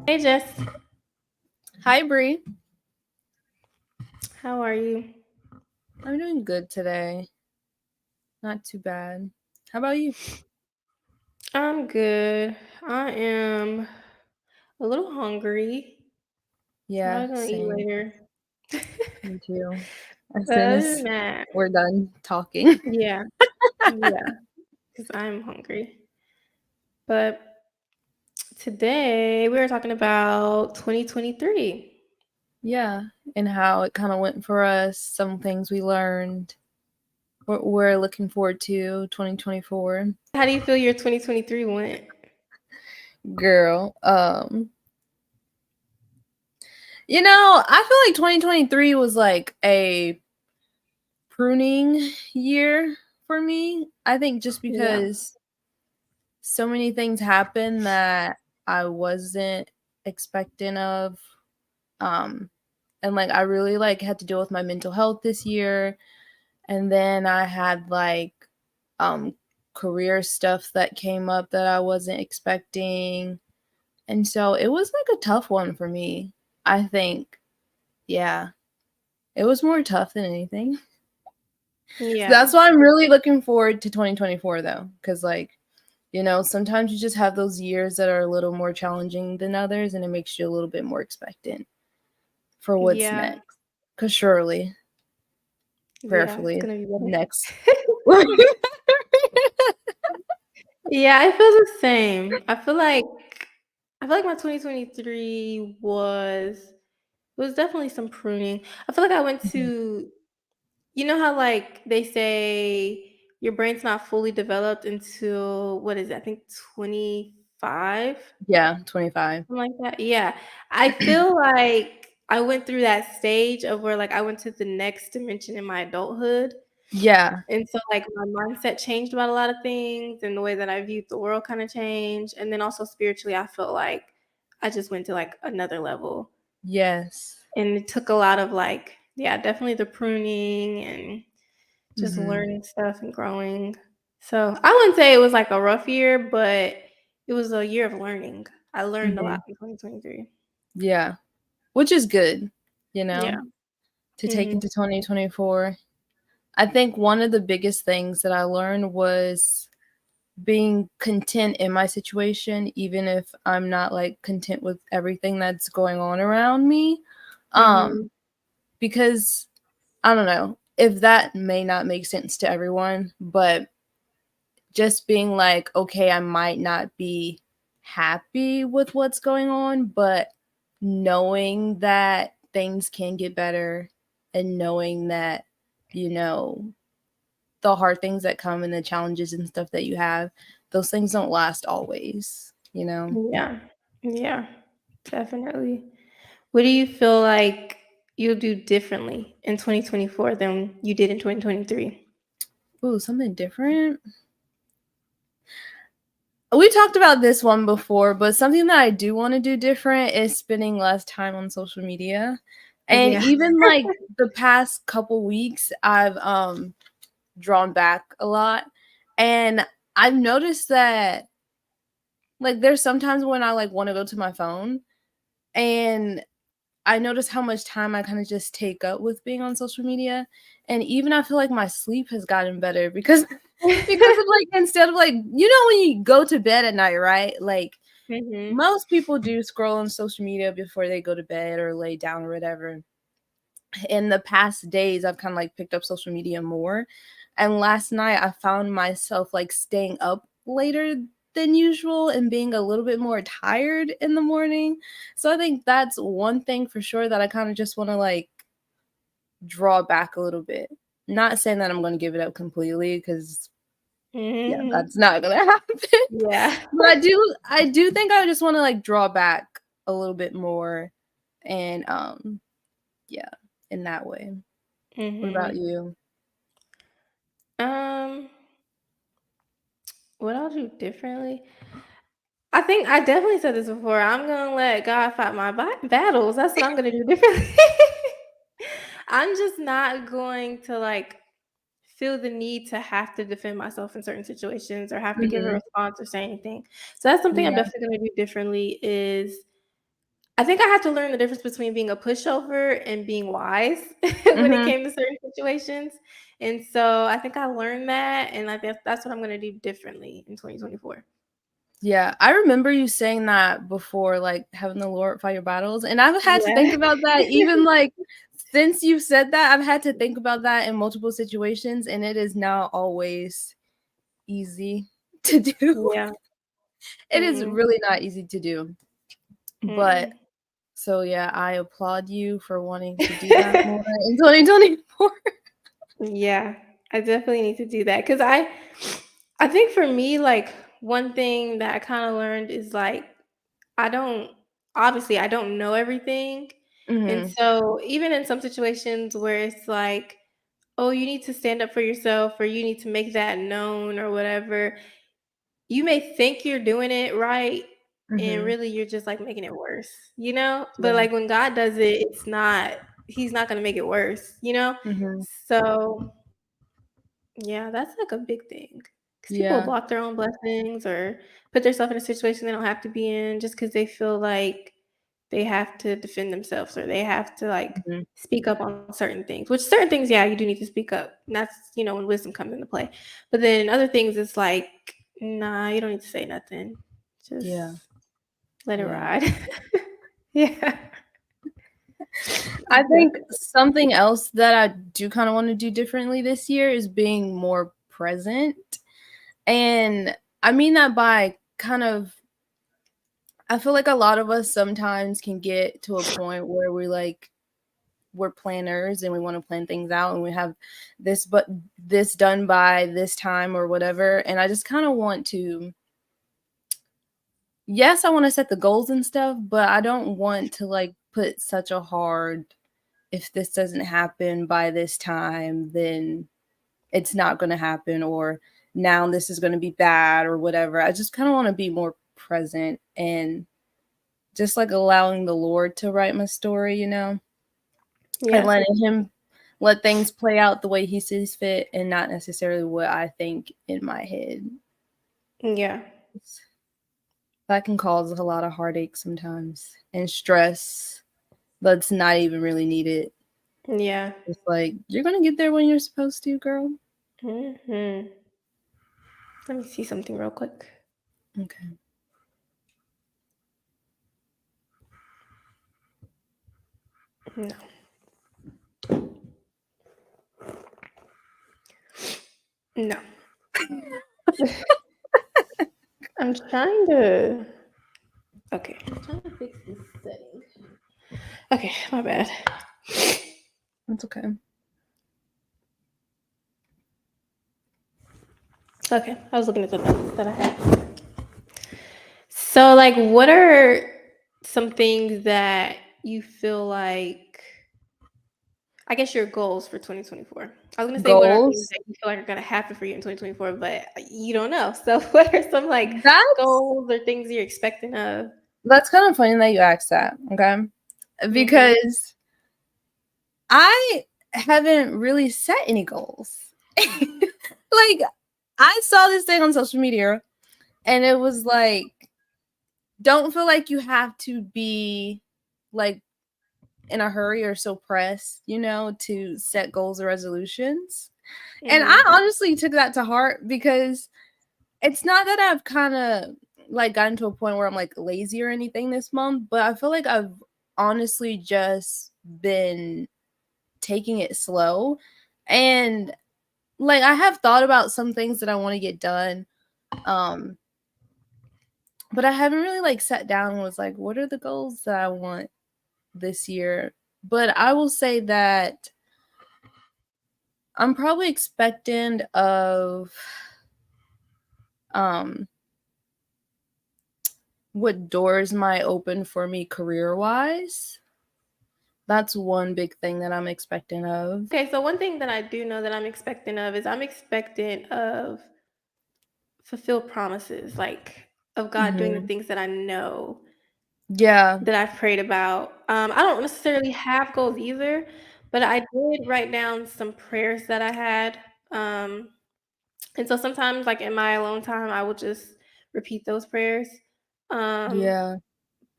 Hey Jess, Hi, Bree. how are you? I'm doing good today. Not too bad. How about you? I'm good. I am a little hungry. Yeah, Probably gonna eat same. later. Me too. As But soon other than as that, we're done talking. yeah, yeah, because I'm hungry. But today we were talking about 2023. Yeah, and how it kind of went for us, some things we learned. We're looking forward to 2024. How do you feel your 2023 went? Girl, I feel like 2023 was like a pruning year for me. I think just Yeah, because so many things happened that I wasn't expecting of. Um, and like I really like had to deal with my mental health this year. And then I had like um career stuff that came up that I wasn't expecting. And so it was like a tough one for me. I think, yeah, it was more tough than anything. So yeah, that's why I'm really looking forward to 2024 though, because sometimes you just have those years that are a little more challenging than others, and it makes you a little bit more expectant for what's yeah, next. Because surely, yeah. It's prayerfully, gonna be better. next. Yeah, I feel the same. I feel like my 2023 was definitely some pruning. I feel like I went Mhm. to you know how like they say your brain's not fully developed until what is it? I think 25, Yeah, 25. something like that. Yeah. I feel like I went through that stage of where like I went to the next dimension in my adulthood. Yeah, And so, like, my mindset changed about a lot of things, and the way that I viewed the world kinda changed, and then also spiritually, I felt like I just went to, like, another level, yes. and it took a lot of, like yeah, definitely the pruning and just Mhm. learning stuff and growing. So, I wouldn't say it was, like, a rough year, but it was a year of learning. I learned a lot Mhm. in 2023. Yeah, which is good, you Yeah. know, to take Mhm. into 2024. I think one of the biggest things that I learned was being content in my situation, even if I'm not like content with everything that's going on around me. Mhm. Um, because I don't know if that may not make sense to everyone, but just being like, okay, I might not be happy with what's going on, but knowing that things can get better and knowing that, you know, the hard things that come and the challenges and stuff that you have, those things don't last always. Yeah. Yeah. Definitely. What do you feel like you'll do differently in 2024 than you did in 2023? Ooh, something different. We talked about this one before, but something that I do want to do different is spending less time on social media. And Yeah. even like the past couple weeks, I've drawn back a lot. And I've noticed that like there's sometimes when I like want to go to my phone and I notice how much time I kind of just take up with being on social media. And even I feel like my sleep has gotten better because because of like instead of like when you go to bed at night, right? Like Mhm. most people do scroll on social media before they go to bed or lay down or whatever. In the past days, I've kind of like picked up social media more. And last night, I found myself like staying up later than usual and being a little bit more tired in the morning. So I think that's one thing for sure that I kind of just want to like draw back a little bit. Not saying that I'm going to give it up completely because yeah, Mhm. that's not going to happen. Yeah. But I do think I just want to like draw back a little bit more and yeah, in that way. What about Mhm. you? Um, what I'll do differently? I think I definitely said this before. I'm gonna let God fight my battles. That's what I'm gonna do differently. I'm just not going to like feel the need to have to defend myself in certain situations or have to give a Mhm. response or say anything. So that's something I'm Yeah. definitely gonna do differently is I think I had to learn the difference between being a pushover and being wise when it Mhm. came to certain situations. And so I think I learned that, and I guess that's what I'm gonna do differently in 2024. Yeah, I remember you saying that before, like, having the Lord fight your battles, and I've had to think Yeah. about that even, like, since you said that, I've had to think about that in multiple situations, and it is not always easy to do. Yeah. It is Mm-mm. really not easy to do, but Mm-mm. so, yeah, I applaud you for wanting to do that more in 2024. Yeah, I definitely need to do that because I think for me, like, one thing that I kinda learned is, like, I don't obviously, I don't know everything, and Mhm, so even in some situations where it's like, "Oh, you need to stand up for yourself," or "You need to make that known," or whatever, you may think you're doing it right, and mhm, really you're just, like, making it worse, you know? But, yeah, like, when God does it, he's not gonna make it worse, you know? mhm, So yeah, that's like a big thing because people yeah, block their own blessings or put themselves in a situation they don't have to be in just because they feel like they have to defend themselves or they have to like mhm, speak up on certain things. Which certain things, yeah, you do need to speak up. And that's when wisdom comes into play. But then other things, it's like, nah, you don't need to say nothing. Just yeah, let it yeah. ride. Yeah, I think definitely. something else that I do kinda wanna do differently this year is being more present, and I mean that by kind of I feel like a lot of us sometimes can get to a point where we're planners and we wanna plan things out and we have this done by this time or whatever, and I just kinda want to yes, I wanna set the goals and stuff, but I don't want to, like, put such a hard, "If this doesn't happen by this time, then it's not gonna happen," or "Now this is gonna be bad," or whatever. I just kinda wanna be more present and just, like, allowing the Lord to write my story, and Yeah, letting him let things play out the way he sees fit and not necessarily what I think in my head. yeah, That can cause a lot of heartache sometimes and stress that's not even really needed. yeah. It's like, "You're gonna get there when you're supposed to, girl." Hmm. Let me see something real quick. Okay. No, no. I'm trying to. Okay, I'm trying to fix this setting. Okay, my bad. That's okay. Okay, I was looking at the notes that I had. So, like, what are some things that you feel like, I guess, your goals for 2024? I was gonna say, what are things Goals? that you feel like are gonna happen for you in 2024, but you don't know. So, what are some like That's goals or things you're expecting of? that's kind of funny that you asked that, okay? Mm-hmm. Because I haven't really set any goals. Like, I saw this thing on social media and it was like, don't feel like you have to be like in a hurry or so pressed, to set goals or resolutions. And I Mm-hmm. honestly took that to heart because it's not that I've kinda, like, gotten to a point where I'm, like, lazy or anything this month, but I feel like I've honestly just been taking it slow, and, like, I have thought about some things that I wanna get done, um, but I haven't really, like, sat down and was like, "What are the goals that I want this year?" But I will say that I'm probably expectant of, um what doors might open for me career-wise. That's one big thing that I'm expecting of. Okay, so one thing that I do know that I'm expecting of is I'm expectant of fulfilled promises, like of God doing the Mhm. things that I know Yeah, that I've prayed about. I don't necessarily have goals either, but I did write down some prayers that I had. Um, and so sometimes, like in my alone time, I will just repeat those prayers. Um, yeah,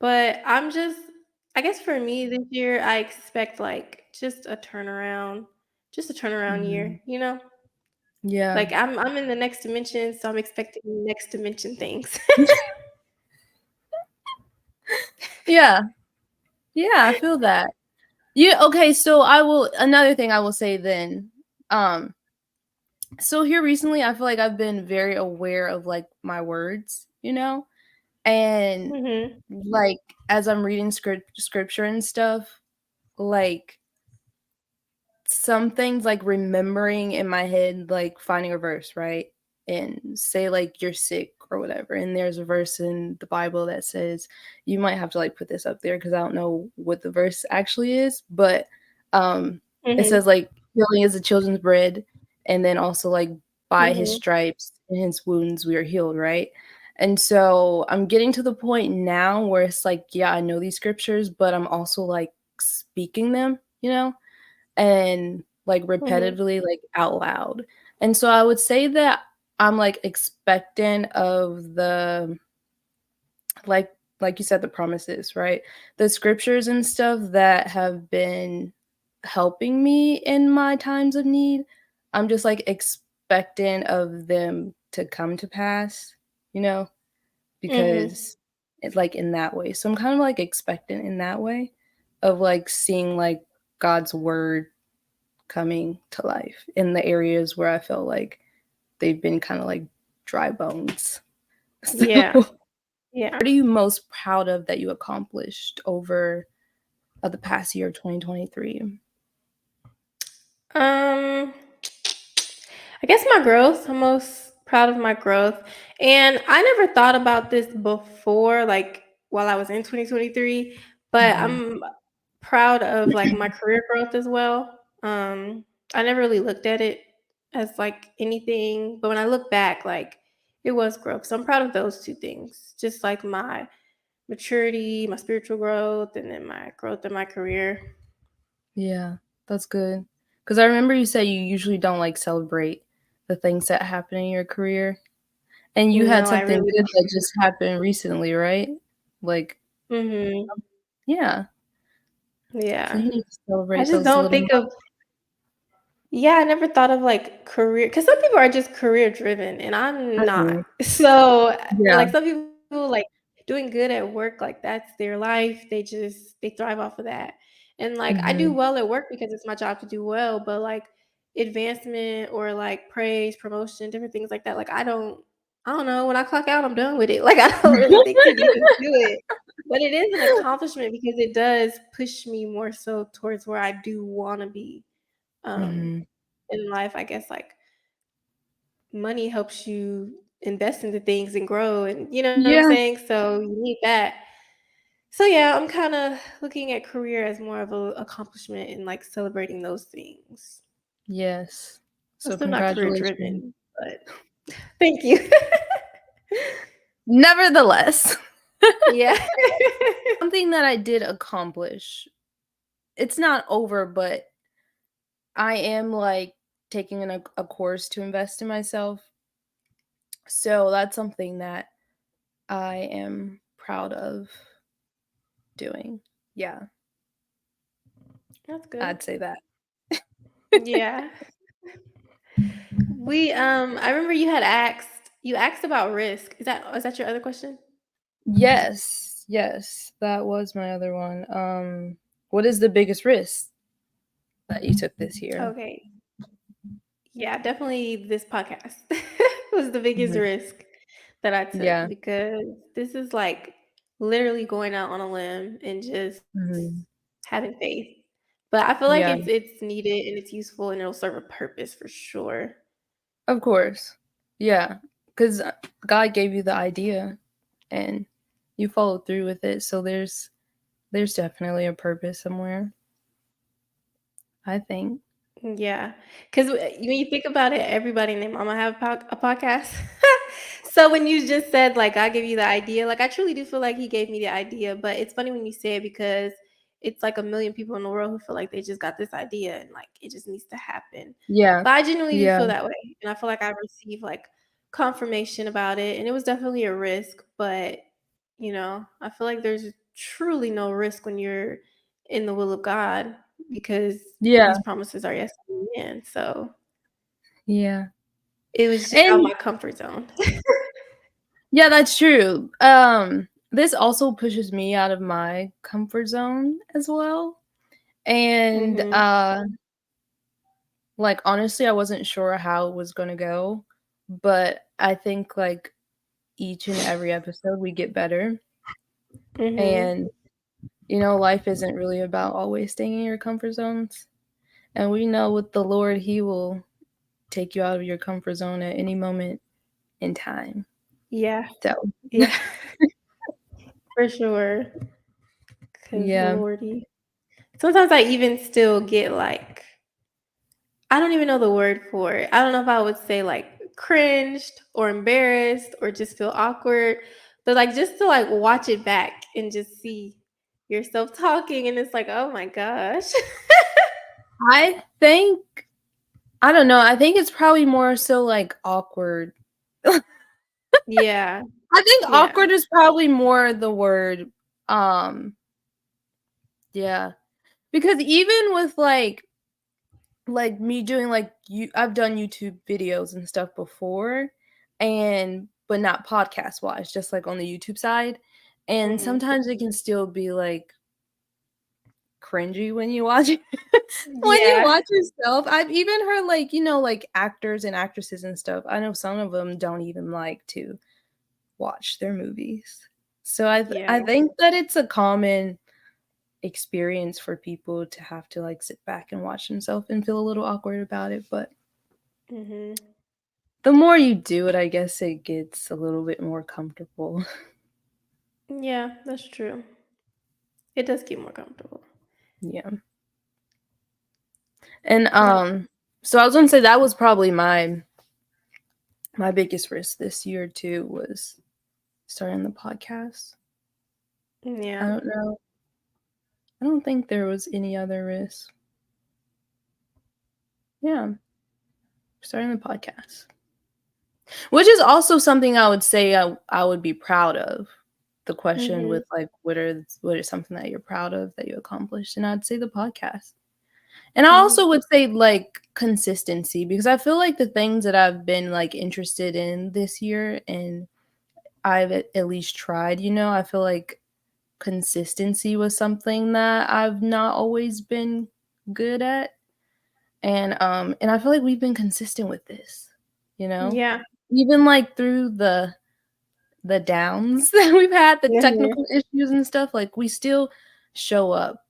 but I'm just I guess for me this year, I expect like just a turnaround Mhm. year, you know? Yeah. Like I'm in the next dimension, so I'm expecting next dimension things. Yeah. Yeah, I feel that. Yeah, okay, so I will another thing I will say then, um, so here recently, I feel like I've been very aware of, like, my words, you know? And, Mhm. like, as I'm reading scripture and stuff, like, some things like remembering in my head, like finding a verse, right? And say like you're sick or whatever. And there's a verse in the Bible that says you might have to like put this up there because I don't know what the verse actually is, but um it Mhm. says like healing is the children's bread, and then also like by his Mhm. stripes and his wounds we are healed, right? And so I'm getting to the point now where it's like, yeah, I know these scriptures, but I'm also like speaking them, you know? And, like, Mhm. repetitively, like, out loud. And so I would say that I'm, like, expectant of the like like you said, the promises, right? The scriptures and stuff that have been helping me in my times of need, I'm just, like, expectant of them to come to pass, you know? Mhm. Because it's, like, in that way. So I'm kind of, like, expectant in that way of, like, seeing, like, God's word coming to life in the areas where I felt like they've been kind of like dry bones. So, Yeah. what Yeah. are you most proud of that you accomplished over the past year of 2023? Um, I guess my growth. I'm most proud of my growth. And I never thought about this before, like while I was in 2023, but Mhm. I'm proud of like my career growth as well. I never really looked at it as like anything, but when I look back, like it was growth. So I'm proud of those two things. Just like my maturity, my spiritual growth, and then my growth in my career. Yeah, that's good. Because I remember you said you usually don't like celebrate the things that happen in your career, and you had No, I something really good that just happened recently, right? Like, don't. Mhm. yeah. So Yeah. you need to I celebrate just those don't little. think of yeah, I never thought of, like, career because some people are just career driven, and I'm not. Mhm. So, Yeah. like, some people, like, doing good at work, like, that's their life, they thrive off of that, and, like, I do Mhm. well at work because it's my job to do well, but, like, advancement or, like, praise, promotion, different things like that, like, I don't know, when I clock out, I'm done with it, like, I don't really think too deep into it, but it is an accomplishment because it does push me more so towards where I do wanna be. Um, Mhm. in life, I guess, like, money helps you invest into things and grow and you know what I'm Yeah. saying? So, you need that. So, yeah, I'm kinda looking at career as more of a accomplishment and, like, celebrating those things. Yes. I'm So still not career congratulations. driven, but thank you. Nevertheless, Yeah. something that I did accomplish, it's not over, but I am, like, taking a course to invest in myself. So that's something that I am proud of doing. Yeah, That's good. I'd say that. Yeah. I remember you asked about risk. Is that your other question? Yes, yes, that was my other one. What is the biggest risk that you took this year? Okay. Yeah, definitely this podcast was the biggest Mhm. risk that I took Yeah. because this is like literally going out on a limb and just Mhm. having faith. But I feel like Yeah, it's needed and it's useful and it'll serve a purpose for sure. of course. Yeah, 'cause, God gave you the idea and you followed through with it, so there's definitely a purpose somewhere, I think. Yeah, because when you think about it, everybody and their mama have a podcast. So when you just said, like, "I give you the idea," like, I truly do feel like he gave me the idea, but it's funny when you say it because it's like a million people in the world who feel like they just got this idea and, like, it just needs to happen. Yeah. But I genuinely do Yeah. feel that way, and I feel like I received, like, confirmation about it, and it was definitely a risk, but, I feel like there's truly no risk when you're in the will of God because Yeah. these promises are yes and amen. So Yeah. it was just out And my comfort zone. yeah, that's true. This also pushes me out of my comfort zone as well. And Mhm. like honestly, I wasn't sure how it was going to go, but I think like each and every episode we get better. Mhm. And life isn't really about always staying in your comfort zones. And we know with the Lord, He will take you out of your comfort zone at any moment in time. Yeah. So, Yeah. For sure. Cause yeah. Lordy. Sometimes I even still get like I don't even know the word for it. I don't know if I would say like cringed or embarrassed or just feel awkward. But like just to like watch it back and just see yourself talking and it's like, oh my gosh. I think, I don't know. I think it's probably more so like awkward. I Yeah. think Yeah. awkward is probably more the word. Um, yeah. Because even with like me doing like I've done YouTube videos and stuff before, and but not podcast wise, just like on the YouTube side. And Mhm. sometimes it can still be like cringy when you watch it. When you Yeah. watch yourself. I've even heard like, like actors and actresses and stuff. I know some of them don't even like to watch their movies. So I Yeah. think that it's a common experience for people to have to like sit back and watch themselves and feel a little awkward about it, but Mhm. the more you do it, I guess it gets a little bit more comfortable. Yeah, that's true. It does get more comfortable. Yeah. And Like, so I was gonna say that was probably my biggest risk this year too was starting the podcast. I yeah. don't know. I don't think there was any other risk. Yeah, starting the podcast. Which is also something I would say I would be proud of. The question Mhm. with like what is something that you're proud of that you accomplished? And I'd say the podcast. And I Mhm. also would say like consistency because I feel like the things that I've been like interested in this year and I've at least tried, I feel like consistency was something that I've not always been good at. And I feel like we've been consistent with this, you know? Yeah. Even like through the downs that we've had, the Mhm. technical issues and stuff, like we still show up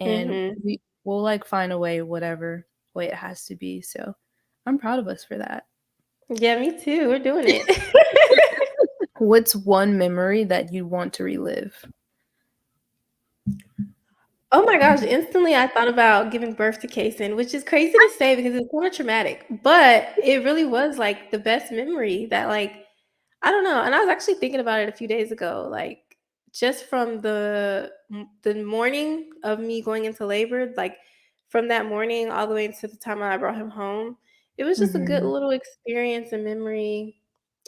and Mhm. we'll like find a way, whatever way it has to be. So I'm proud of us for that. Yeah, me too. We're doing it. What's one memory that you want to relive? Oh my gosh, instantly I thought about giving birth to Kason, which is crazy to say because it's kind of traumatic, but it really was like the best memory that like I don't know, and I was actually thinking about it a few days ago, like just from the morning of me going into labor, like from that morning all the way into the time I brought him home, it was just a good Mhm. little experience and memory,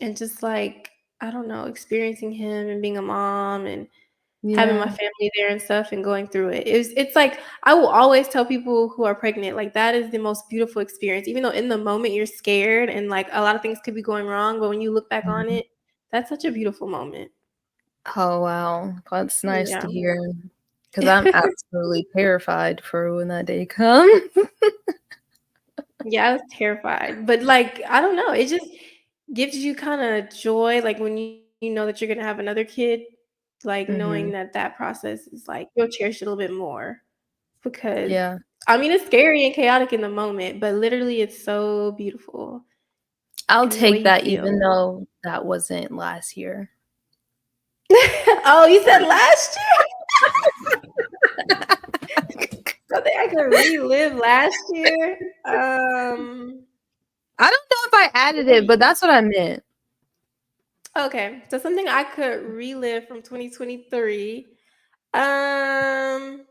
and just like I don't know, experiencing him and being a mom and having my Yeah. family there and stuff and going through it. It's like I will always tell people who are pregnant, like, that is the most beautiful experience, even though in the moment you're scared and, like, a lot of things could be going wrong, but when you look back on Mhm. it, that's such a beautiful moment. Oh, wow. That's nice to Yeah. hear. Because I'm absolutely terrified for when that day comes. Yeah, I was terrified, but, like, I don't know, it just gives you kinda joy, like, when you know that you're gonna have another kid, like, knowing Mhm. that that process is, like you'll cherish it a little bit more. Because Yeah. I mean, it's scary and chaotic in the moment, but literally it's so beautiful I'll in the way take you that even feel. though that wasn't last year. Oh, you said last year? Something I could relive last year? I don't know if I added it, but that's what I meant. Okay, so something I could relive from 2023. Um,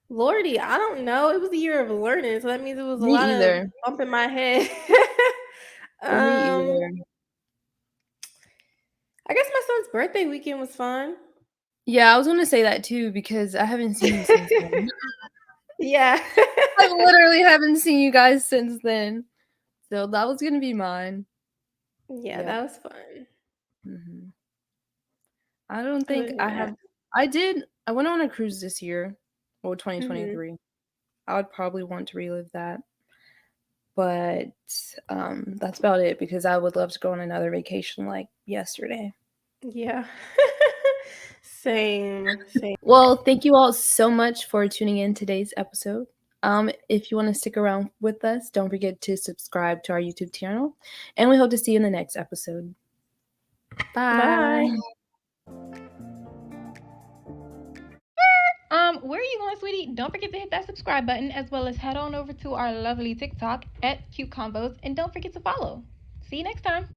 Lordy, I don't know. It was a year of learning, so that means it was a Me lot of either. bumping my head. Me Um, either. I guess my son's birthday weekend was fun. Yeah, I was gonna say that too because I haven't seen you since then. Yeah. I literally haven't seen you guys since then. So that was gonna be mine. Yeah, Yep. that was fun. Mhm. I don't Other think than I that, have I went on a cruise this year, or mhm. 2023. I would probably want to relive that, but, that's about it because I would love to go on another vacation like yesterday. Yeah. Same, same. Well, thank you all so much for tuning in today's episode. If you wanna stick around with us, don't forget to subscribe to our YouTube channel, and we hope to see you in the next episode. Bye. Bye. Where are you going, sweetie? Don't forget to hit that subscribe button as well as head on over to our lovely TikTok at CuteConvos and don't forget to follow. See you next time.